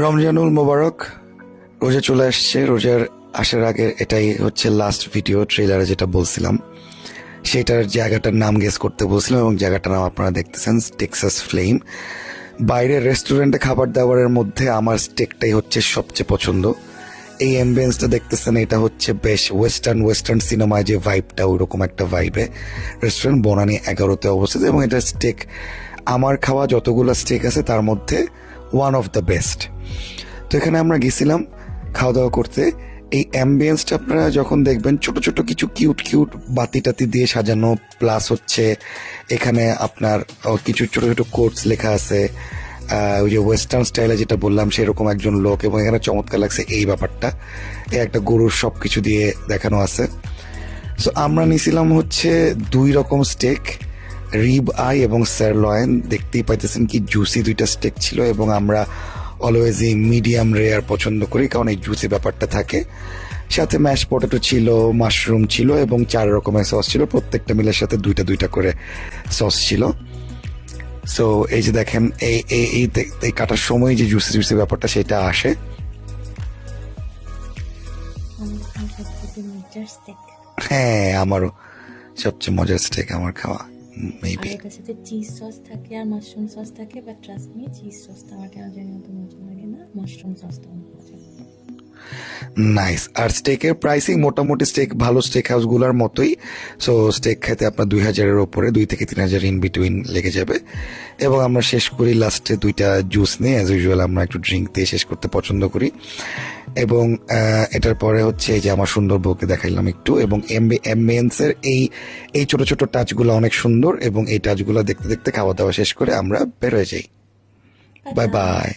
রমজানুল মোবারক। রোজা চলে আসছে। রোজার আসার আগে এটাই হচ্ছে লাস্ট ভিডিও। ট্রেলারে যেটা বলছিলাম সেটার জায়গাটার নাম গেস করতে বলছিলাম এবং জায়গাটার নাম আপনারা দেখতেছেন, টেক্সাস ফ্লেম। বাইরের রেস্টুরেন্টে খাবার দাবারের মধ্যে আমার স্টেকটাই হচ্ছে সবচেয়ে পছন্দ। এই অ্যাম্বিয়েন্সটা দেখতেছেন, এটা হচ্ছে বেশ ওয়েস্টার্ন সিনেমায় যে ভাইবটা, ওইরকম একটা ভাইবে রেস্টুরেন্ট। বনানী 11-তে অবস্থিত এবং এটা স্টেক আমার খাওয়া যতগুলো স্টেক আছে তার মধ্যে ওয়ান অফ দ্য বেস্ট। তো এখানে আমরা গেছিলাম খাওয়া দাওয়া করতে। এই অ্যাম্বিয়েন্সটা আপনারা যখন দেখবেন, ছোট ছোট কিছু কিউট কিউট বাতি টাতি দিয়ে সাজানো, প্লাস হচ্ছে এখানে আপনার কিছু ছোট ছোট কোটস লেখা আছে, ওই যে ওয়েস্টার্ন স্টাইলে যেটা বললাম সেরকম একজন লোক। এবং এখানে চমৎকার লাগছে এই ব্যাপারটা, এই একটা গরুর সব কিছু দিয়ে দেখানো আছে। সো আমরা নিয়েছিলাম হচ্ছে 2 রকম স্টেক, রিব আই এবং স্যারলয়েন। দেখতেই পাইতেছেন কি জুসি 2টা স্টেক ছিল। এবং আমরা অলওয়েজই মিডিয়াম রেয়ার পছন্দ করি, কারণ এই জুসি ব্যাপারটা থাকে। সাথে ম্যাশ পটেটো ছিল, মাশরুম ছিল এবং 4 রকমের সস ছিল। প্রত্যেকটা মিলের সাথে 2টা করে সস ছিল। সো এই যে দেখেন, এই এই এই কাটার সময় যে জুসি জুসি ব্যাপারটা সেটা আসে। হ্যাঁ, আমারও সবচেয়ে মজার স্টেক আমার খাওয়া মেবি। এটার সাথে চিজ সস থাকে আর মাশরুম সস থাকে, বাট ট্রাস্ট মি, চিজ সসটা আমার কেন জানি অত মজা লাগে না, মাশরুম সসটা অনেক মজা। নাইস। আর স্টেকের প্রাইসিং মোটামুটি ভালো স্টেক হাউস গুলার মতোই। সো স্টেক খেতে আপনার 2000-এর ওপরে, 2 থেকে 3000 ইন বিটুইন লেগে যাবে। এবং আমরা শেষ করি লাস্টে 2টা জুস নিয়ে। অ্যাজ ইউজুয়াল আমরা একটু ড্রিঙ্ক দিয়ে শেষ করতে পছন্দ করি। এবং এটার পরে হচ্ছে এই যে আমার সুন্দর বউকে দেখাইলাম একটু। এবং অ্যাম্বিয়েন্সের এই ছোট ছোট টাচগুলো অনেক সুন্দর। এবং এই টাচগুলো দেখতে দেখতে খাওয়া দাওয়া শেষ করে আমরা বের হয়ে যাই। Bye bye.